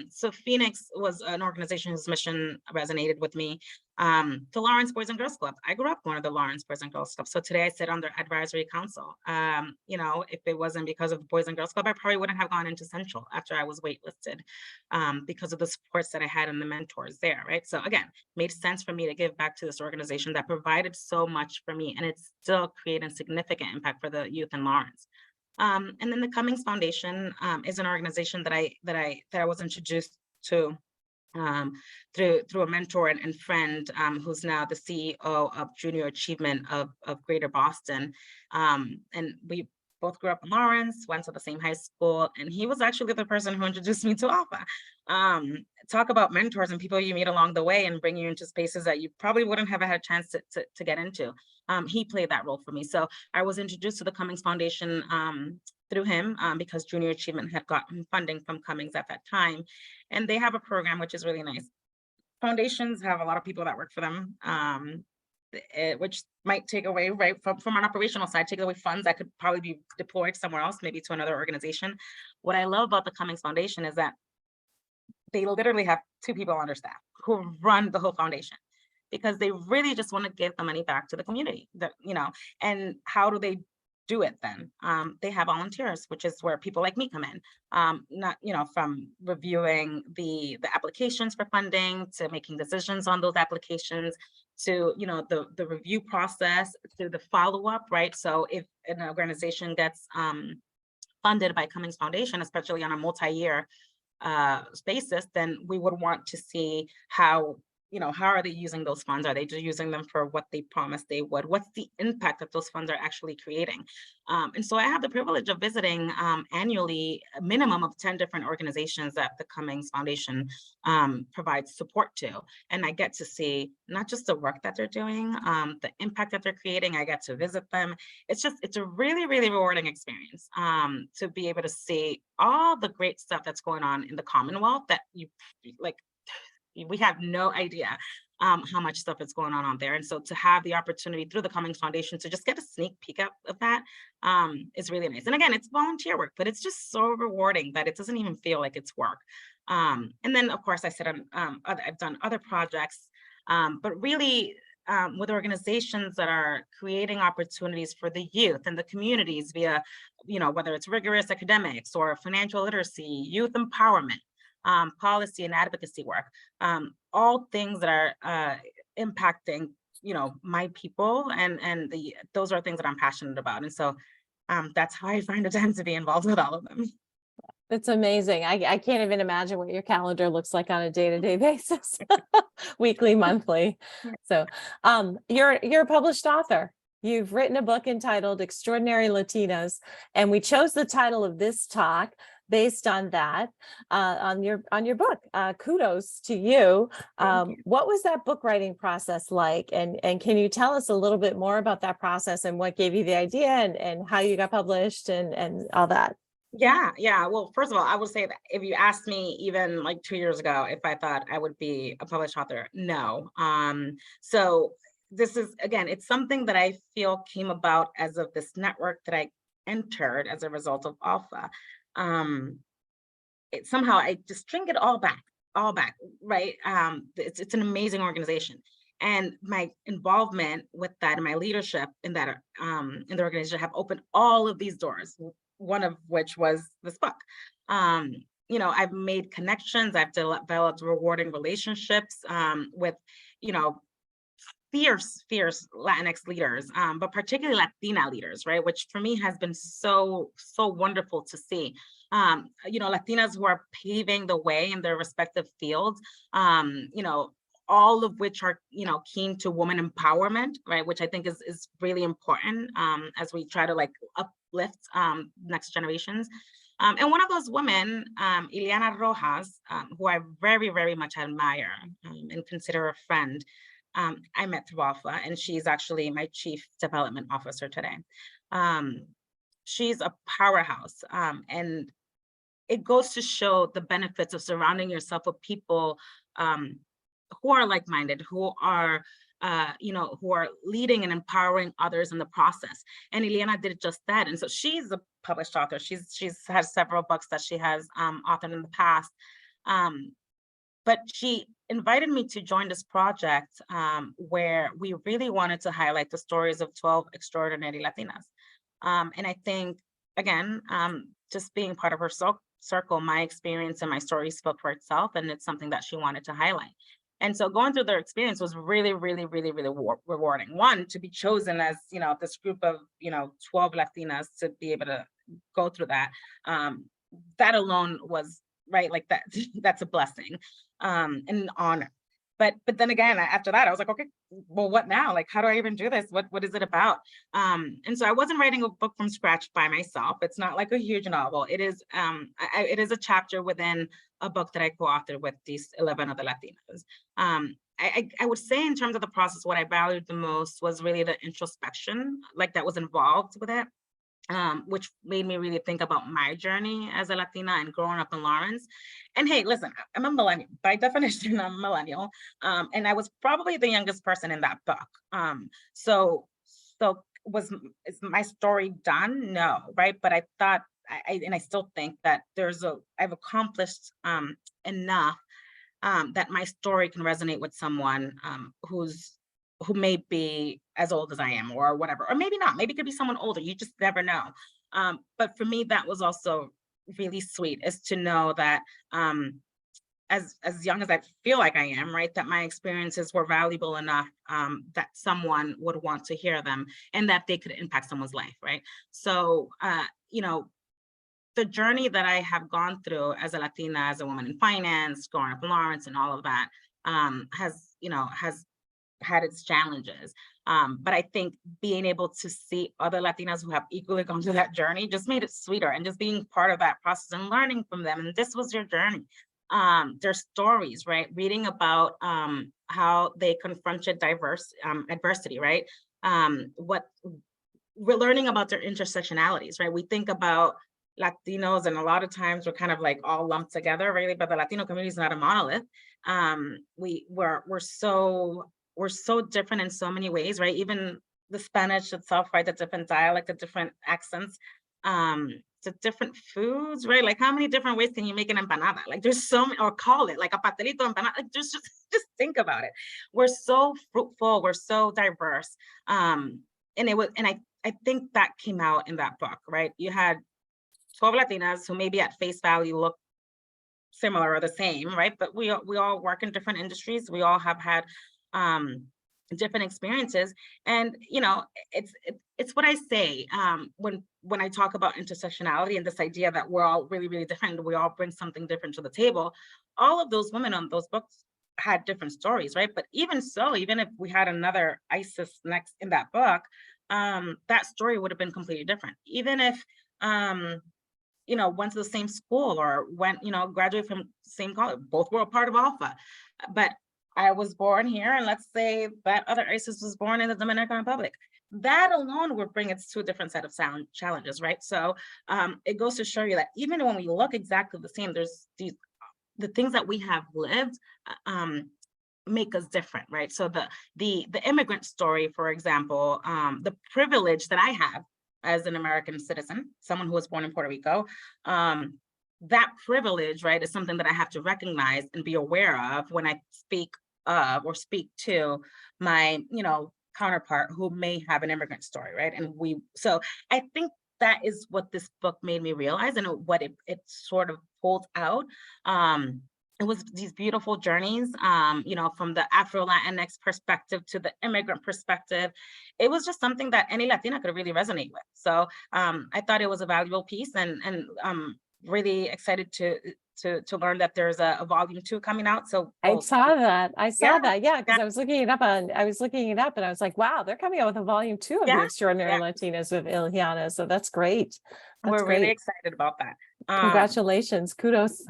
So Phoenix was an organization whose mission resonated with me. The Lawrence Boys and Girls Club. I grew up going to the Lawrence Boys and Girls Club. So today I sit on their advisory council. If it wasn't because of the Boys and Girls Club, I probably wouldn't have gone into Central after I was waitlisted, because of the supports that I had and the mentors there, right? So again, made sense for me to give back to this organization that provided so much for me, and it's still creating significant impact for the youth in Lawrence. And then the Cummings Foundation is an organization that I was introduced to through a mentor and friend, who's now the CEO of Junior Achievement of Greater Boston. And we both grew up in Lawrence, went to the same high school, and he was actually the person who introduced me to Alpha. Talk about mentors and people you meet along the way and bring you into spaces that you probably wouldn't have had a chance to get into. He played that role for me. So I was introduced to the Cummings Foundation through him, because Junior Achievement had gotten funding from Cummings at that time. And they have a program which is really nice. Foundations have a lot of people that work for them, which might take away, right, from an operational side, take away funds that could probably be deployed somewhere else, maybe to another organization. What I love about the Cummings Foundation is that they literally have 2 people on their staff who run the whole foundation, because they really just want to give the money back to the community. And how do they do it then? They have volunteers, which is where people like me come in. Not, from reviewing the applications for funding, to making decisions on those applications, to, the review process, to the follow-up, right? So if an organization gets funded by Cummings Foundation, especially on a multi-year basis, then we would want to see how are they using those funds? Are they just using them for what they promised they would? What's the impact that those funds are actually creating? And so I have the privilege of visiting annually a minimum of 10 different organizations that the Cummings Foundation provides support to. And I get to see not just the work that they're doing, the impact that they're creating. I get to visit them. It's a really, really rewarding experience to be able to see all the great stuff that's going on in the Commonwealth that we have no idea how much stuff is going on there. And so to have the opportunity through the Cummings Foundation to just get a sneak peek of that is really nice. And again, it's volunteer work, but it's just so rewarding that it doesn't even feel like it's work. And then, of course, I said I've done other projects, but really with organizations that are creating opportunities for the youth and the communities via, whether it's rigorous academics or financial literacy, youth empowerment, policy and advocacy work, all things that are impacting, my people, and those are things that I'm passionate about. And so that's how I find the time to be involved with all of them. It's amazing. I can't even imagine what your calendar looks like on a day-to-day basis, weekly, monthly. So you're a published author. You've written a book entitled Extraordinary Latinas, and we chose the title of this talk based on that, on your book. Kudos to you. You. What was that book writing process like? And can you tell us a little bit more about that process and what gave you the idea and how you got published and all that? Yeah. Well, first of all, I would say that if you asked me even like 2 years ago if I thought I would be a published author, no. So this is, again, it's something that I feel came about as of this network that I entered as a result of Alpha. Somehow I just string it all back, right? It's an amazing organization. And my involvement with that and my leadership in that in the organization have opened all of these doors, one of which was this book. I've made connections, I've developed rewarding relationships with, fierce Latinx leaders, but particularly Latina leaders, right? Which for me has been so wonderful to see. Latinas who are paving the way in their respective fields, all of which are, keen to woman empowerment, right? Which I think is really important as we try to like uplift next generations. And one of those women, Ileana Rojas, who I very, very much admire and consider a friend, I met through Alpha, and she's actually my chief development officer today. She's a powerhouse, and it goes to show the benefits of surrounding yourself with people who are like-minded, who are who are leading and empowering others in the process. And Ileana did just that. And so she's a published author. She's had several books that she has authored in the past. But she invited me to join this project where we really wanted to highlight the stories of 12 extraordinary Latinas. And I think, again, just being part of her circle, my experience and my story spoke for itself, and it's something that she wanted to highlight. And so going through their experience was really, really, really, really rewarding. One, to be chosen as, this group of, 12 Latinas to be able to go through that. That alone was, right, like that, that's a blessing and an honor. But then again, after that, I was like, okay, well, what now? Like, how do I even do this? What is it about? And so I wasn't writing a book from scratch by myself. It's not like a huge novel. It is it is a chapter within a book that I co-authored with these 11 other Latinas. I would say in terms of the process, what I valued the most was really the introspection, like that was involved with it. Which made me really think about my journey as a Latina and growing up in Lawrence. And hey, listen, I'm a millennial. By definition, I'm a millennial. And I was probably the youngest person in that book. So is my story done? No, right? But I thought, and I still think that I've accomplished enough that my story can resonate with someone who may be as old as I am or whatever, or maybe not, maybe it could be someone older, you just never know. But for me, that was also really sweet, is to know that as young as I feel like I am, right, that my experiences were valuable enough that someone would want to hear them and that they could impact someone's life, right? So, the journey that I have gone through as a Latina, as a woman in finance, growing up in Lawrence and all of that has had its challenges. But I think being able to see other Latinas who have equally gone through that journey just made it sweeter, and just being part of that process and learning from them. And this was your journey. Their stories, right? Reading about how they confronted adversity, right? What we're learning about their intersectionalities, right? We think about Latinos, and a lot of times we're kind of like all lumped together, really, but the Latino community is not a monolith. We're so different in so many ways, right? Even the Spanish itself, right? The different dialect, the different accents, the different foods, right? Like how many different ways can you make an empanada? Like there's so many, or call it like a pastelito empanada. Like just think about it. We're so fruitful, we're so diverse. And I think that came out in that book, right? You had 12 Latinas who maybe at face value look similar or the same, right? But we all work in different industries. We all have had different experiences, and it's what I say when I talk about intersectionality and this idea that we're all really, really different. We all bring something different to the table. All of those women on those books had different stories, right? But even so, even if we had another Isis next in that book, that story would have been completely different. Even if went to the same school or went, graduated from the same college, both were a part of Alpha. But I was born here, and let's say that other Isis was born in the Dominican Republic. That alone would bring its two different set of challenges, right? So it goes to show you that even when we look exactly the same, there's the things that we have lived make us different, right? So the immigrant story, for example, the privilege that I have as an American citizen, someone who was born in Puerto Rico, that privilege, right, is something that I have to recognize and be aware of when I speak of or speak to my, counterpart who may have an immigrant story, right? And so I think that is what this book made me realize, and what it sort of pulled out. It was these beautiful journeys, from the Afro-Latinx perspective to the immigrant perspective. It was just something that any Latina could really resonate with. So I thought it was a valuable piece, and really excited to to learn that there's a volume 2 coming out. So I saw that. I saw yeah, that. Yeah, because yeah, I was looking it up and I was like, wow, they're coming out with a volume 2 of the yeah, Extraordinary yeah. Latinas with Ileana. So that's great. That's We're really great. excited about that. Congratulations. Kudos.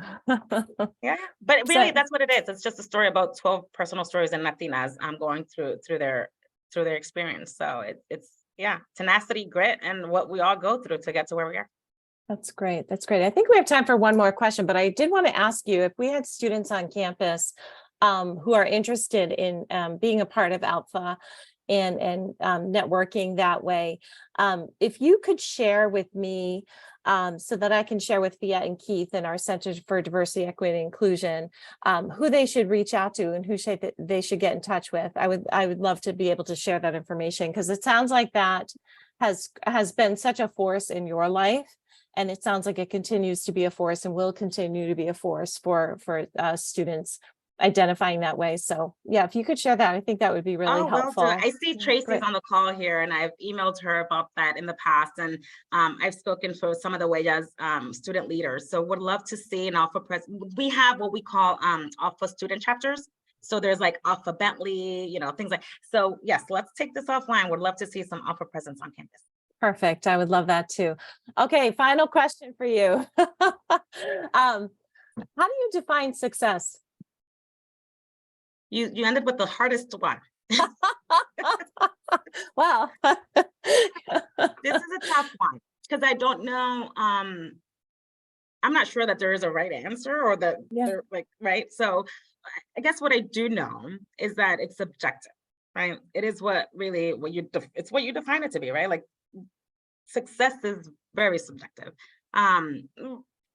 Yeah, but really, So that's what it is. It's just a story about 12 personal stories in Latinas going through their experience. So it's yeah, tenacity, grit, and what we all go through to get to where we are. that's great. That's great. I think we have time for one more question, but I did want to ask you if we had students on campus who are interested in being a part of Alpha and networking that way. If you could share with me so that I can share with Fiat and Keith and our Center for Diversity, Equity, and Inclusion, who they should reach out to and who they should get in touch with. I would love to be able to share that information because it sounds like that has been such a force in your life. And it sounds like it continues to be a force and will continue to be a force for students identifying that way. So yeah, if you could share that, I think that would be really Oh, will do. helpful. I see Yeah, Tracy's great. on the call here, and I've emailed her about that in the past. And I've spoken for some of the Huellas student leaders. So would love to see an Alpha Press. We have what we call Alpha student chapters. So there's like Alpha Bentley, things like. So yes, let's take this offline. Would love to see some Alpha presence on campus. Perfect. I would love that too. Okay, final question for you. How do you define success? You ended with the hardest one. Well, This is a tough one because I don't know. I'm not sure that there is a right answer or that yeah, they're like right. So I guess what I do know is that it's subjective, right? It is it's what you define it to be, right? Like success is very subjective.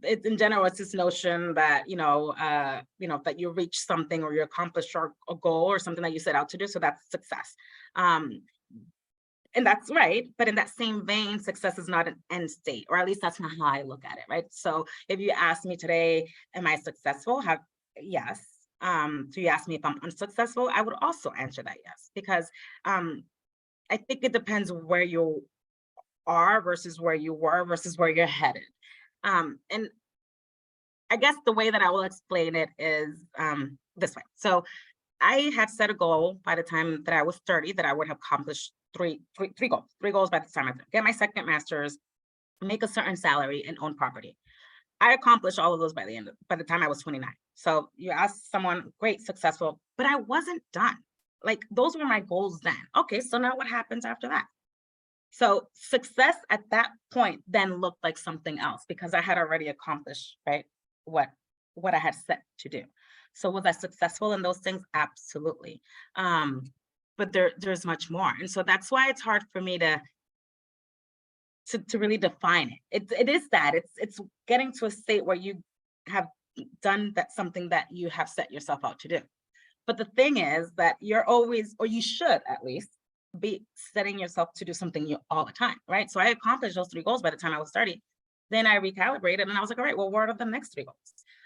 It's in general, it's this notion that that you reach something or you accomplish a goal or something that you set out to do. So that's success. And that's right. But in that same vein, success is not an end state, or at least that's not how I look at it, right? So if you ask me today, am I successful? Yes. So you ask me if I'm unsuccessful, I would also answer that yes, because I think it depends where you are versus where you were versus where you're headed. And I guess the way that I will explain it is this way. So I had set a goal by the time that I was 30 that I would have accomplished three goals by the time I get my second master's, make a certain salary, and own property. I accomplished all of those by the time I was 29. So you ask someone, great, successful, but I wasn't done. Like those were my goals then. Okay, so now what happens after that? So success at that point then looked like something else because I had already accomplished, right, what I had set to do. So was I successful in those things? Absolutely. But there's much more. And so that's why it's hard for me to really define it. It is that it's getting to a state where you have done that something that you have set yourself out to do. But the thing is that you're always, or you should at least, be setting yourself to do something new all the time, right? So I accomplished those 3 goals by the time I was 30. Then I recalibrated and I was like, all right, well, what are the next 3 goals?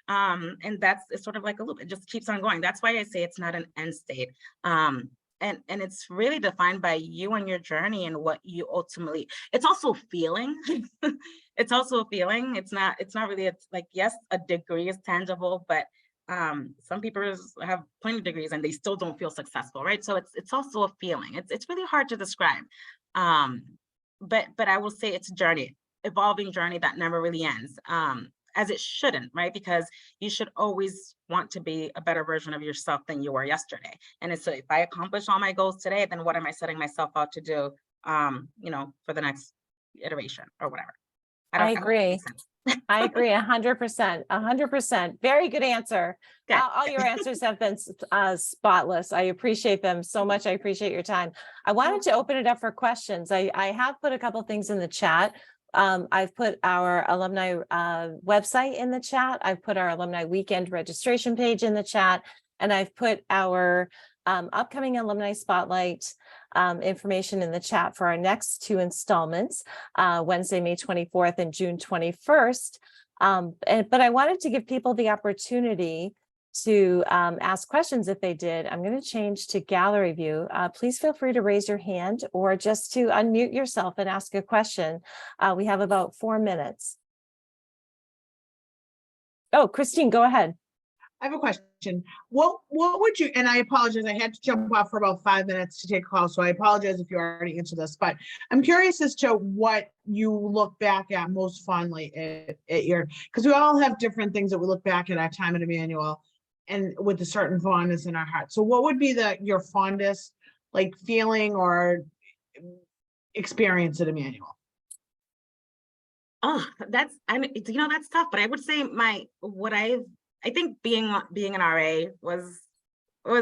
And it's sort of like a loop. It just keeps on going. That's why I say it's not an end state. And it's really defined by you and your journey and what you ultimately, it's also a feeling. It's also a feeling. It's not really, it's like, yes, a degree is tangible, but some people have plenty of degrees and they still don't feel successful, right? So it's also a feeling. It's really hard to describe. But I will say it's a journey, evolving journey that never really ends. As it shouldn't, right? Because you should always want to be a better version of yourself than you were yesterday. And so if I accomplish all my goals today, then what am I setting myself out to do, for the next iteration or whatever? I I hope that agree. makes sense. I agree 100%, 100%. Very good answer. Good. All your answers have been spotless. I appreciate them so much. I appreciate your time. I wanted to open it up for questions. I have put a couple of things in the chat. I've put our alumni website in the chat. I've put our alumni weekend registration page in the chat, and I've put our upcoming alumni spotlight information in the chat for our next 2 installments, Wednesday, May 24th and June 21st. But I wanted to give people the opportunity to ask questions if they did. I'm going to change to gallery view. Please feel free to raise your hand or just to unmute yourself and ask a question. We have about 4 minutes. Oh, Christine, go ahead. I have a question. What would you, and I apologize, I had to jump off for about 5 minutes to take a call, so I apologize if you already answered this, but I'm curious as to what you look back at most fondly at your, because we all have different things that we look back at our time at Emmanuel and with a certain fondness in our heart. So what would be your fondest like feeling or experience at Emmanuel? Oh, that's, I mean, that's tough, but I would say I think being an RA was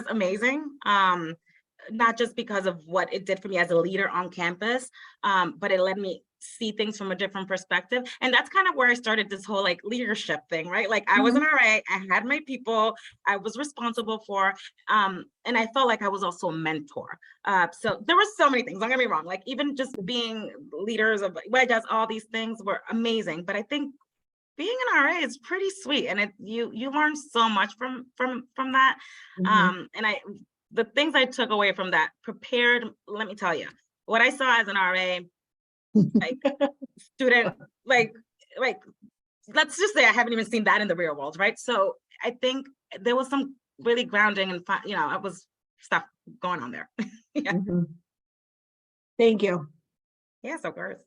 amazing. Not just because of what it did for me as a leader on campus, but it let me see things from a different perspective. And that's kind of where I started this whole like leadership thing, right? Like I was an RA, I had my people I was responsible for, and I felt like I was also a mentor. So there were so many things, don't get me wrong, like even just being leaders of Wedges, all these things were amazing. But I think being an RA is pretty sweet, and you learn so much from that. And the things I took away from that prepared, let me tell you, what I saw as an RA, like student, like let's just say I haven't even seen that in the real world, right? So I think there was some really grounding and fun, it was stuff going on there. Yeah. Thank you. Yes, of course.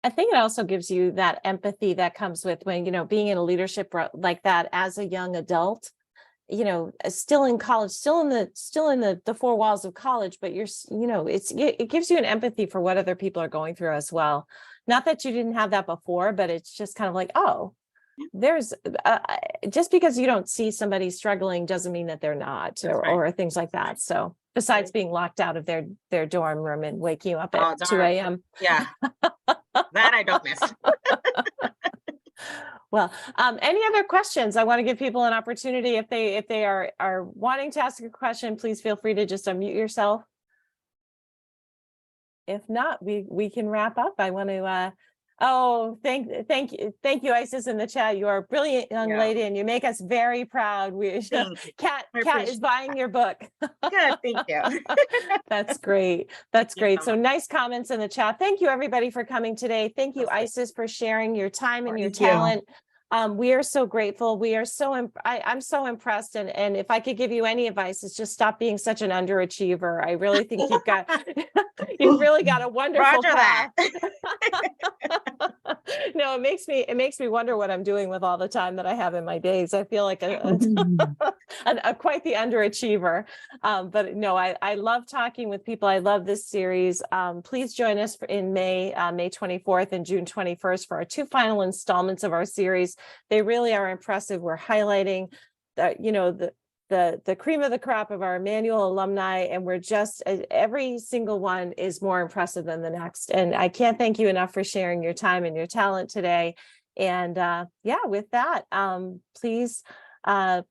I think it also gives you that empathy that comes with when, being in a leadership like that as a young adult, still in college, still in the four walls of college, but it gives you an empathy for what other people are going through as well. Not that you didn't have that before, but it's just kind of like, oh, there's just because you don't see somebody struggling doesn't mean that they're not, or things like that. So besides being locked out of their dorm room and waking you up at 2 a.m. Yeah, that I don't miss. Well, any other questions? I want to give people an opportunity. If they are wanting to ask a question, please feel free to just unmute yourself. If not, we can wrap up. I want to thank you, Isis, in the chat. You are a brilliant young lady, and you make us very proud. Kat is buying your book. Good, thank you. That's great. That's great. So nice comments in the chat. Thank you, everybody, for coming today. Thank you, Isis, for sharing your time and your talent. We are so grateful. We are I'm so impressed. And if I could give you any advice, it's just stop being such an underachiever. I really think you've really got a wonderful path. No, it makes me wonder what I'm doing with all the time that I have in my days. I feel like quite the underachiever. But no, I love talking with people. I love this series. Please join us in May 24th and June 21st for our 2 final installments of our series. They really are impressive. We're highlighting the cream of the crop of our Emmanuel alumni, and we're just, every single one is more impressive than the next. And I can't thank you enough for sharing your time and your talent today. And with that, please have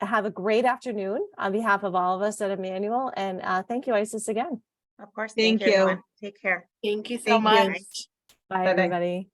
a great afternoon on behalf of all of us at Emmanuel. And thank you, Isis, again. Of course. Thank you. Everyone. Take care. Thank you so much. Bye, everybody.